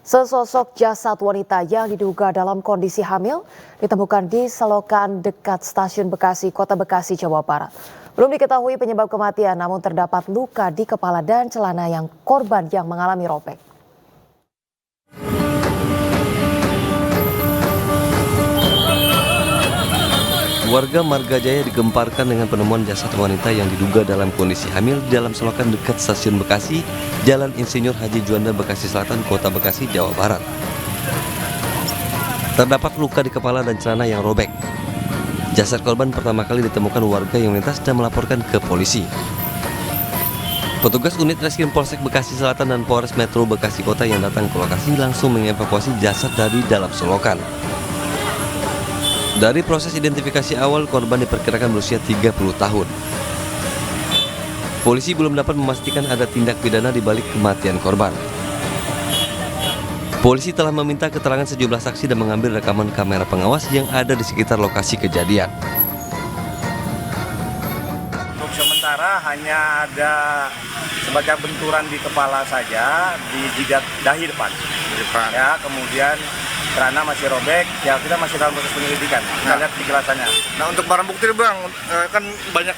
Sesosok jasad wanita yang diduga dalam kondisi hamil ditemukan di selokan dekat stasiun Bekasi, Kota Bekasi, Jawa Barat. Belum diketahui penyebab kematian, namun terdapat luka di kepala dan celana yang korban yang mengalami robek. Warga Marga Jaya digemparkan dengan penemuan jasad wanita yang diduga dalam kondisi hamil di dalam selokan dekat stasiun Bekasi, Jalan Insinyur Haji Juanda, Bekasi Selatan, Kota Bekasi, Jawa Barat. Terdapat luka di kepala dan celana yang robek. Jasad korban pertama kali ditemukan warga yang melintas dan melaporkan ke polisi. Petugas unit Reskrim Polsek Bekasi Selatan dan Polres Metro Bekasi Kota yang datang ke lokasi langsung mengevakuasi jasad dari dalam selokan. Dari proses identifikasi awal, korban diperkirakan berusia 30 tahun. Polisi belum dapat memastikan ada tindak pidana di balik kematian korban. Polisi telah meminta keterangan sejumlah saksi dan mengambil rekaman kamera pengawas yang ada di sekitar lokasi kejadian. Untuk sementara hanya ada sebagai benturan di kepala saja, di jidat dahi depan. Ya, kemudian karena masih robek, ya kita masih dalam proses penyelidikan. Kita lihat kejelasannya. Nah, untuk barang bukti bang, kan banyak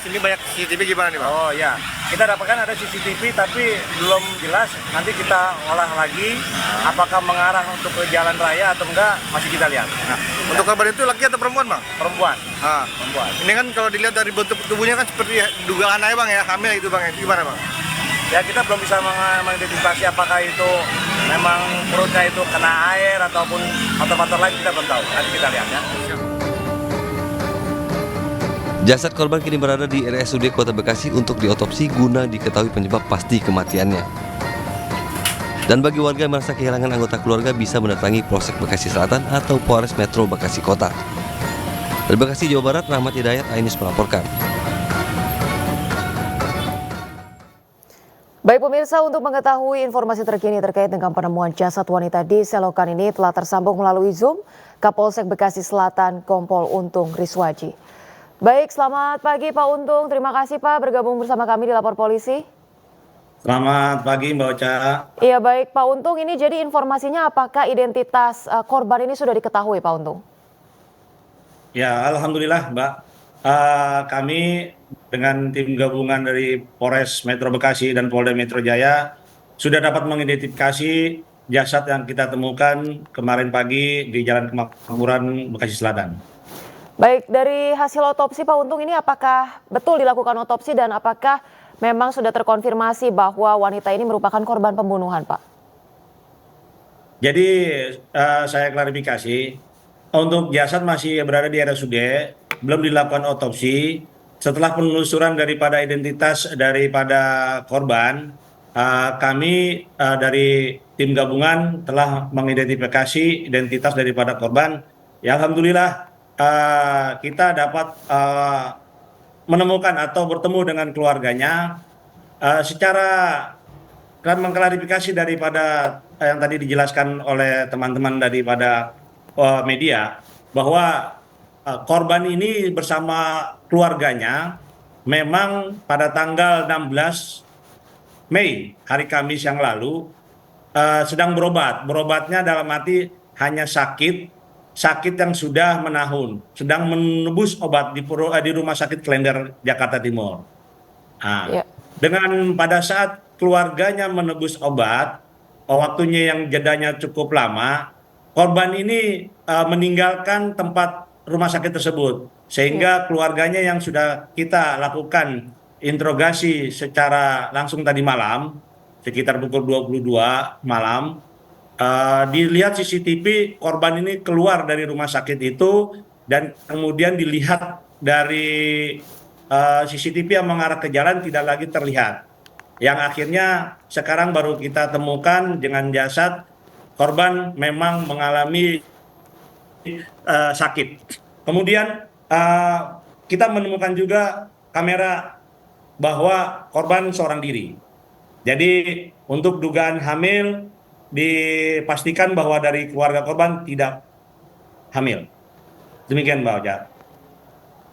CCTV gimana nih bang? Oh ya, kita dapatkan ada CCTV tapi belum jelas. Nanti kita olah lagi, apakah mengarah untuk ke jalan raya atau enggak, masih kita lihat. Nah, untuk korban itu laki atau perempuan bang? Perempuan. Perempuan. Ini kan kalau dilihat dari bentuk tubuhnya kan seperti dugaan aja bang ya, hamil itu bang. Itu gimana bang? Ya kita belum bisa mengidentifikasi apakah itu memang perutnya itu kena air ataupun faktor-faktor lain, kita belum tahu. Nanti kita lihat ya. Jasad korban kini berada di RSUD Kota Bekasi untuk diotopsi guna diketahui penyebab pasti kematiannya. Dan bagi warga yang merasa kehilangan anggota keluarga bisa mendatangi Polsek Bekasi Selatan atau Polres Metro Bekasi Kota. Dari Bekasi, Jawa Barat, Rahmat Hidayat, Ainus melaporkan. Baik pemirsa, untuk mengetahui informasi terkini terkait dengan penemuan jasad wanita di selokan ini telah tersambung melalui Zoom Kapolsek Bekasi Selatan Kompol Untung Riswaji. Baik, selamat pagi Pak Untung. Terima kasih Pak bergabung bersama kami di Lapor Polisi. Selamat pagi Mbak Ocha. Iya baik Pak Untung, ini jadi informasinya apakah identitas korban ini sudah diketahui Pak Untung? Ya, alhamdulillah Mbak. Kami dengan tim gabungan dari Polres Metro Bekasi dan Polda Metro Jaya sudah dapat mengidentifikasi jasad yang kita temukan kemarin pagi di Jalan Kemakmuran, Bekasi Selatan. Baik, dari hasil otopsi Pak Untung ini apakah betul dilakukan otopsi dan apakah memang sudah terkonfirmasi bahwa wanita ini merupakan korban pembunuhan Pak? Jadi saya klarifikasi, untuk jasad masih berada di RSUD, belum dilakukan otopsi. Setelah penelusuran daripada identitas daripada korban, kami dari tim gabungan telah mengidentifikasi identitas daripada korban. Ya, alhamdulillah kita dapat menemukan atau bertemu dengan keluarganya. Secara kan mengklarifikasi daripada yang tadi dijelaskan oleh teman-teman daripada media bahwa korban ini bersama keluarganya memang pada tanggal 16 Mei, hari Kamis yang lalu, sedang berobat. Berobatnya dalam arti hanya sakit yang sudah menahun, sedang menebus obat di Rumah Sakit Klender, Jakarta Timur. Dengan pada saat keluarganya menebus obat, waktunya yang jedanya cukup lama, korban ini meninggalkan tempat rumah sakit tersebut, sehingga keluarganya yang sudah kita lakukan interogasi secara langsung tadi malam, sekitar pukul 22 malam, dilihat CCTV korban ini keluar dari rumah sakit itu dan kemudian dilihat dari CCTV yang mengarah ke jalan tidak lagi terlihat. Yang akhirnya sekarang baru kita temukan dengan jasad korban memang mengalami sakit. Kemudian kita menemukan juga kamera bahwa korban seorang diri. Jadi untuk dugaan hamil dipastikan bahwa dari keluarga korban tidak hamil. Demikian Mbak Ocha.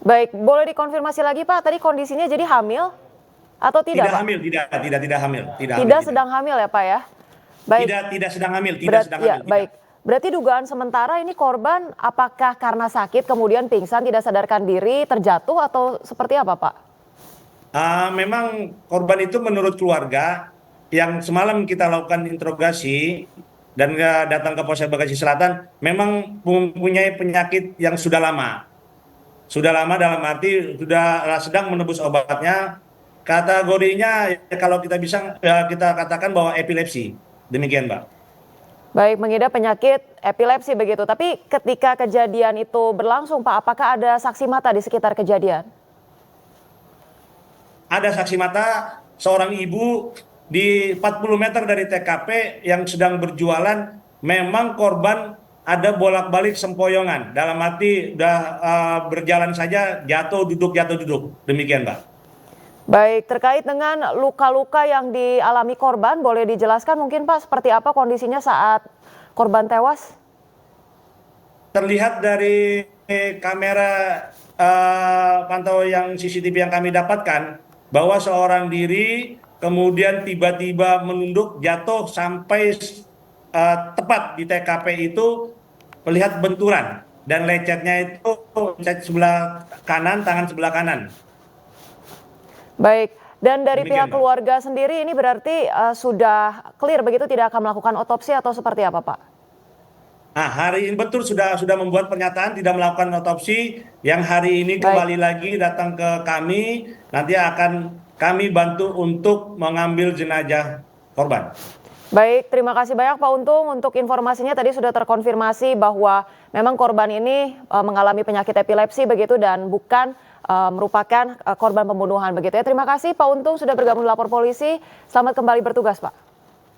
Baik, boleh dikonfirmasi lagi Pak, tadi kondisinya jadi hamil atau tidak? Tidak Pak? hamil, tidak hamil. Tidak sedang hamil ya Pak ya? Baik. Tidak sedang hamil, tidak sedang hamil. Tidak. Baik. Berarti dugaan sementara ini korban apakah karena sakit kemudian pingsan tidak sadarkan diri terjatuh atau seperti apa Pak? Memang korban itu menurut keluarga yang semalam kita lakukan interogasi dan datang ke Polsek Bekasi Selatan memang mempunyai penyakit yang sudah lama. Sudah lama dalam arti sudah sedang menebus obatnya. Kategorinya kalau kita bisa kita katakan bahwa epilepsi. Demikian, Mbak. Baik, mengidap penyakit epilepsi begitu. Tapi ketika kejadian itu berlangsung Pak, apakah ada saksi mata di sekitar kejadian? Ada saksi mata seorang ibu di 40 meter dari TKP yang sedang berjualan. Memang korban ada bolak-balik sempoyongan. Dalam arti udah berjalan saja jatuh duduk. Demikian, Mbak. Baik, terkait dengan luka-luka yang dialami korban, boleh dijelaskan mungkin Pak seperti apa kondisinya saat korban tewas? Terlihat dari kamera pantau yang CCTV yang kami dapatkan bahwa seorang diri kemudian tiba-tiba menunduk jatuh sampai tepat di TKP itu melihat benturan dan lecetnya itu lecet sebelah kanan, tangan sebelah kanan. Baik, dan dari Demikian, pihak keluarga sendiri ini berarti sudah clear begitu tidak akan melakukan otopsi atau seperti apa Pak? Nah, hari ini betul sudah membuat pernyataan tidak melakukan otopsi. Yang hari ini kembali lagi datang ke kami, nanti akan kami bantu untuk mengambil jenazah korban. Baik, terima kasih banyak Pak Untung untuk informasinya. Tadi sudah terkonfirmasi bahwa memang korban ini mengalami penyakit epilepsi begitu dan bukan merupakan korban pembunuhan begitu ya. Terima kasih Pak Untung sudah bergabung di Lapor Polisi. Selamat kembali bertugas Pak.